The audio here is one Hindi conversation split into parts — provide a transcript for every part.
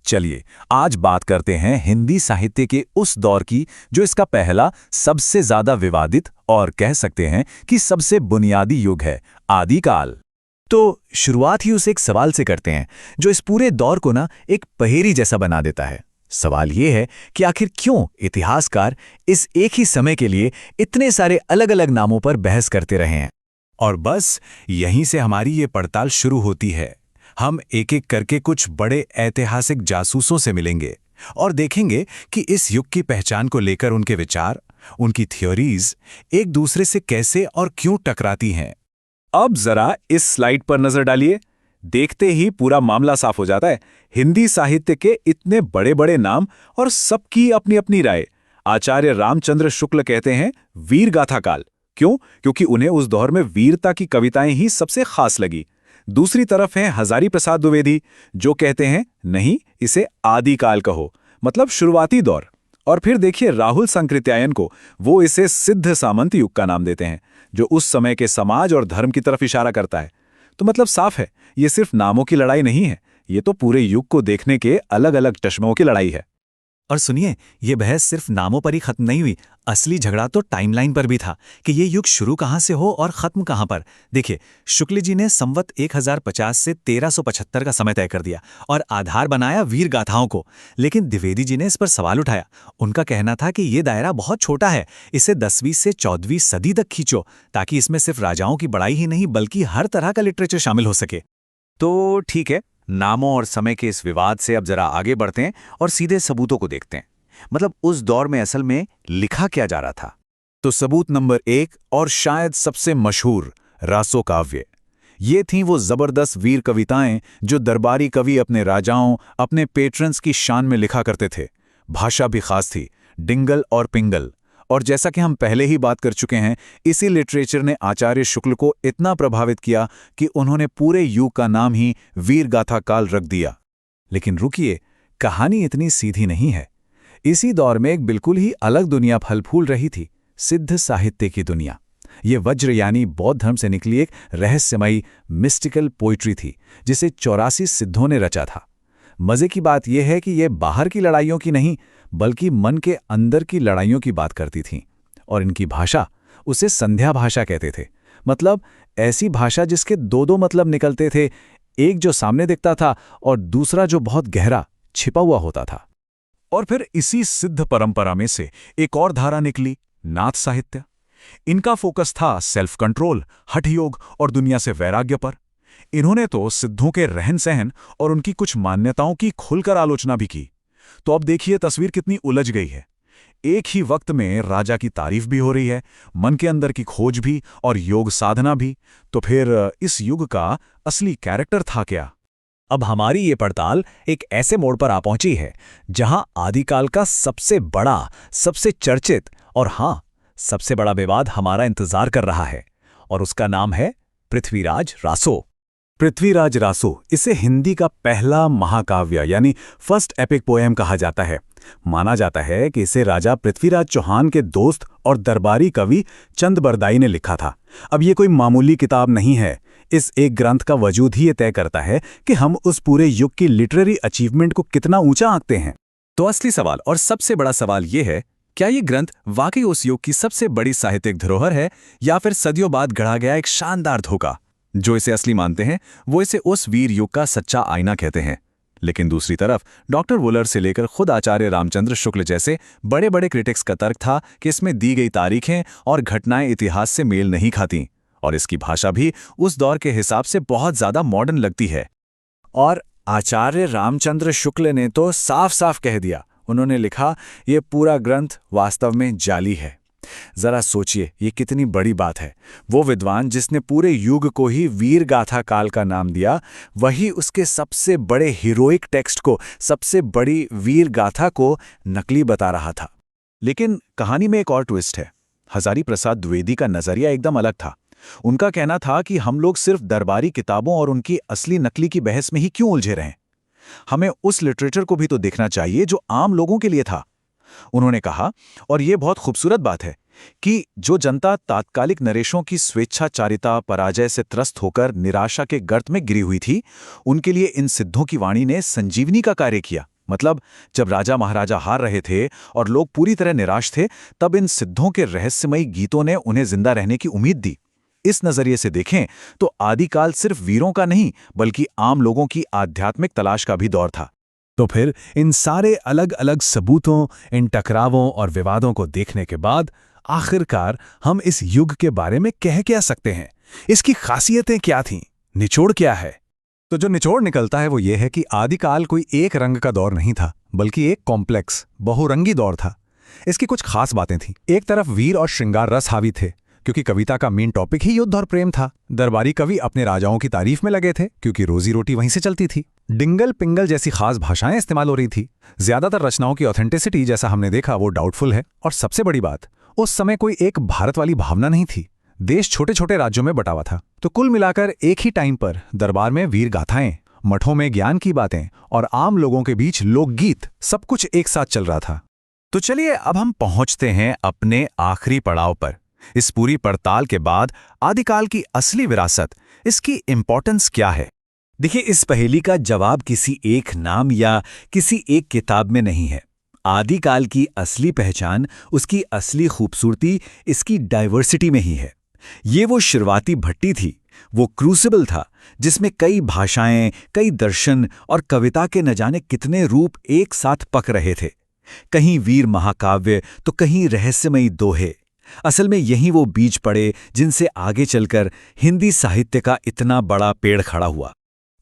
चलिए आज बात करते हैं हिंदी साहित्य के उस दौर की जो इसका पहला सबसे ज्यादा विवादित और कह सकते हैं कि सबसे बुनियादी युग है, आदिकाल। तो शुरुआत ही उस एक सवाल से करते हैं जो इस पूरे दौर को ना एक पहेली जैसा बना देता है। सवाल ये है कि आखिर क्यों इतिहासकार इस एक ही समय के लिए इतने सारे अलग अलग नामों पर बहस करते रहे हैं। और बस यहीं से हमारी ये पड़ताल शुरू होती है। हम एक एक करके कुछ बड़े ऐतिहासिक जासूसों से मिलेंगे और देखेंगे कि इस युग की पहचान को लेकर उनके विचार, उनकी थ्योरीज एक दूसरे से कैसे और क्यों टकराती हैं। अब जरा इस स्लाइड पर नजर डालिए। देखते ही पूरा मामला साफ हो जाता है। हिंदी साहित्य के इतने बड़े बड़े नाम और सबकी अपनी अपनी राय। आचार्य रामचंद्र शुक्ल कहते हैं वीर गाथा काल। क्यों? क्योंकि उन्हें उस दौर में वीरता की कविताएं ही सबसे खास लगी। दूसरी तरफ हैं हजारी प्रसाद द्विवेदी, जो कहते हैं नहीं, इसे आदिकाल कहो, मतलब शुरुआती दौर। और फिर देखिए राहुल सांकृत्यायन को, वो इसे सिद्ध सामंत युग का नाम देते हैं, जो उस समय के समाज और धर्म की तरफ इशारा करता है। तो मतलब साफ है, ये सिर्फ नामों की लड़ाई नहीं है, ये तो पूरे युग को देखने के अलग अलग चश्मों की लड़ाई है। और सुनिए, ये बहस सिर्फ नामों पर ही खत्म नहीं हुई। असली झगड़ा तो टाइमलाइन पर भी था कि ये युग शुरू कहाँ से हो और खत्म कहाँ पर। देखिए, शुक्ल जी ने संवत 1050 से 1375 का समय तय कर दिया और आधार बनाया वीर गाथाओं को। लेकिन द्विवेदी जी ने इस पर सवाल उठाया। उनका कहना था कि ये दायरा बहुत छोटा है, इसे 10वीं से 14वीं सदी तक खींचो, ताकि इसमें सिर्फ राजाओं की बड़ाई ही नहीं बल्कि हर तरह का लिटरेचर शामिल हो सके। तो ठीक है, नामों और समय के इस विवाद से अब जरा आगे बढ़ते हैं और सीधे सबूतों को देखते हैं। मतलब उस दौर में असल में लिखा क्या जा रहा था। तो सबूत नंबर 1 और शायद सबसे मशहूर, रासो काव्य। ये थीं वो जबरदस्त वीर कविताएं जो दरबारी कवि अपने राजाओं, अपने पेट्रन्स की शान में लिखा करते थे। भाषा भी खास थी, डिंगल और पिंगल। और जैसा कि हम पहले ही बात कर चुके हैं, इसी लिटरेचर ने आचार्य शुक्ल को इतना प्रभावित किया कि उन्होंने पूरे युग का नाम ही वीर गाथा काल रख दिया। लेकिन रुकिए, कहानी इतनी सीधी नहीं है। इसी दौर में एक बिल्कुल ही अलग दुनिया फल फूल रही थी, सिद्ध साहित्य की दुनिया। ये वज्र यानी बौद्ध धर्म से निकली एक रहस्यमयी मिस्टिकल पोइट्री थी, जिसे 84 सिद्धों ने रचा था। मजे की बात यह है कि ये बाहर की लड़ाइयों की नहीं बल्कि मन के अंदर की लड़ाइयों की बात करती थीं। और इनकी भाषा, उसे संध्या भाषा कहते थे। मतलब ऐसी भाषा जिसके दो मतलब निकलते थे, एक जो सामने दिखता था और दूसरा जो बहुत गहरा छिपा हुआ होता था। और फिर इसी सिद्ध परंपरा में से एक और धारा निकली, नाथ साहित्य। इनका फोकस था सेल्फ कंट्रोल, हठयोग और दुनिया से वैराग्य पर। इन्होंने तो सिद्धों के रहन सहन और उनकी कुछ मान्यताओं की खुलकर आलोचना भी की। तो अब देखिए तस्वीर कितनी उलझ गई है। एक ही वक्त में राजा की तारीफ भी हो रही है, मन के अंदर की खोज भी और योग साधना भी। तो फिर इस युग का असली कैरेक्टर था क्या? अब हमारी ये पड़ताल एक ऐसे मोड़ पर आ पहुंची है जहां आदिकाल का सबसे बड़ा, सबसे चर्चित और हाँ, सबसे बड़ा विवाद हमारा इंतजार कर रहा है। और उसका नाम है पृथ्वीराज रासो। पृथ्वीराज रासो, इसे हिंदी का पहला महाकाव्य यानी फर्स्ट एपिक पोएम कहा जाता है। माना जाता है कि इसे राजा पृथ्वीराज चौहान के दोस्त और दरबारी कवि चंद बरदाई ने लिखा था। अब ये कोई मामूली किताब नहीं है। इस एक ग्रंथ का वजूद ही ये तय करता है कि हम उस पूरे युग की लिटरेरी अचीवमेंट को कितना ऊंचा आंकते हैं। तो असली सवाल और सबसे बड़ा सवाल ये है, क्या ये ग्रंथ वाकई उस युग की सबसे बड़ी साहित्यिक धरोहर है या फिर सदियों बाद गढ़ा गया एक शानदार धोखा? जो इसे असली मानते हैं वो इसे उस वीर युग का सच्चा आईना कहते हैं। लेकिन दूसरी तरफ डॉक्टर वुलर से लेकर खुद आचार्य रामचंद्र शुक्ल जैसे बड़े बड़े क्रिटिक्स का तर्क था कि इसमें दी गई तारीखें और घटनाएं इतिहास से मेल नहीं खाती और इसकी भाषा भी उस दौर के हिसाब से बहुत ज्यादा मॉडर्न लगती है। और आचार्य रामचंद्र शुक्ल ने तो साफ साफ कह दिया। उन्होंने लिखा, ये पूरा ग्रंथ वास्तव में जाली है। जरा सोचिए, ये कितनी बड़ी बात है। वो विद्वान जिसने पूरे युग को ही वीर गाथा काल का नाम दिया, वही उसके सबसे बड़े हीरोइक टेक्स्ट को, सबसे बड़ी वीर गाथा को नकली बता रहा था। लेकिन कहानी में एक और ट्विस्ट है। हजारी प्रसाद द्विवेदी का नजरिया एकदम अलग था। उनका कहना था कि हम लोग सिर्फ दरबारी किताबों और उनकी असली नकली की बहस में ही क्यों उलझे रहें। हमें उस लिटरेचर को भी तो देखना चाहिए जो आम लोगों के लिए था। उन्होंने कहा, और यह बहुत खूबसूरत बात है, कि जो जनता तात्कालिक नरेशों की स्वेच्छाचारिता पराजय से त्रस्त होकर निराशा के गर्त में गिरी हुई थी, उनके लिए इन सिद्धों की वाणी ने संजीवनी का कार्य किया। मतलब जब राजा महाराजा हार रहे थे और लोग पूरी तरह निराश थे, तब इन सिद्धों के रहस्यमयी गीतों ने उन्हें जिंदा रहने की उम्मीद दी। इस नजरिए से देखें तो आदिकाल सिर्फ वीरों का नहीं, बल्कि आम लोगों की आध्यात्मिक तलाश का भी दौर था। तो फिर इन सारे अलग अलग सबूतों, इन टकरावों और विवादों को देखने के बाद आखिरकार हम इस युग के बारे में कह क्या सकते हैं? इसकी खासियतें क्या थीं? निचोड़ क्या है? तो जो निचोड़ निकलता है वो ये है कि आदिकाल कोई एक रंग का दौर नहीं था, बल्कि एक कॉम्प्लेक्स, बहुरंगी दौर था। इसकी कुछ खास बातें थीं। एक तरफ वीर और श्रृंगार रस हावी थे, क्योंकि कविता का मेन टॉपिक ही युद्ध और प्रेम था। दरबारी कवि अपने राजाओं की तारीफ में लगे थे, क्योंकि रोजी रोटी वहीं से चलती थी। डिंगल पिंगल जैसी खास भाषाएं इस्तेमाल हो रही थी। ज्यादातर रचनाओं की ऑथेंटिसिटी, जैसा हमने देखा, वो डाउटफुल है। और सबसे बड़ी बात, उस समय कोई एक भारत वाली भावना नहीं थी। देश छोटे छोटे राज्यों में बटा हुआ था। तो कुल मिलाकर एक ही टाइम पर दरबार में वीर गाथाएं, मठों में ज्ञान की बातें और आम लोगों के बीच लोकगीत, सब कुछ एक साथ चल रहा था। तो चलिए अब हम पहुंचते हैं अपने आखिरी पड़ाव पर। इस पूरी पड़ताल के बाद आदिकाल की असली विरासत, इसकी इंपॉर्टेंस क्या है? देखिए, इस पहेली का जवाब किसी एक नाम या किसी एक किताब में नहीं है। आदिकाल की असली पहचान, उसकी असली खूबसूरती, इसकी डाइवर्सिटी में ही है। ये वो शुरुआती भट्टी थी, वो क्रूसिबल था, जिसमें कई भाषाएं, कई दर्शन और कविता के न जाने कितने रूप एक साथ पक रहे थे। कहीं वीर महाकाव्य तो कहीं रहस्यमयी दोहे। असल में यही वो बीज पड़े जिनसे आगे चलकर हिंदी साहित्य का इतना बड़ा पेड़ खड़ा हुआ।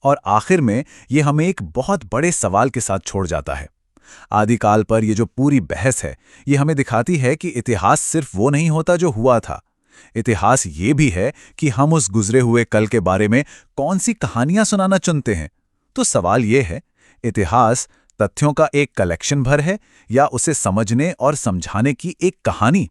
और आखिर में ये हमें एक बहुत बड़े सवाल के साथ छोड़ जाता है। आदिकाल पर ये जो पूरी बहस है, ये हमें दिखाती है कि इतिहास सिर्फ वो नहीं होता जो हुआ था। इतिहास ये भी है कि हम उस गुजरे हुए कल के बारे में कौन सी कहानियां सुनाना चुनते हैं। तो सवाल ये है, इतिहास तथ्यों का एक कलेक्शन भर है या उसे समझने और समझाने की एक कहानी?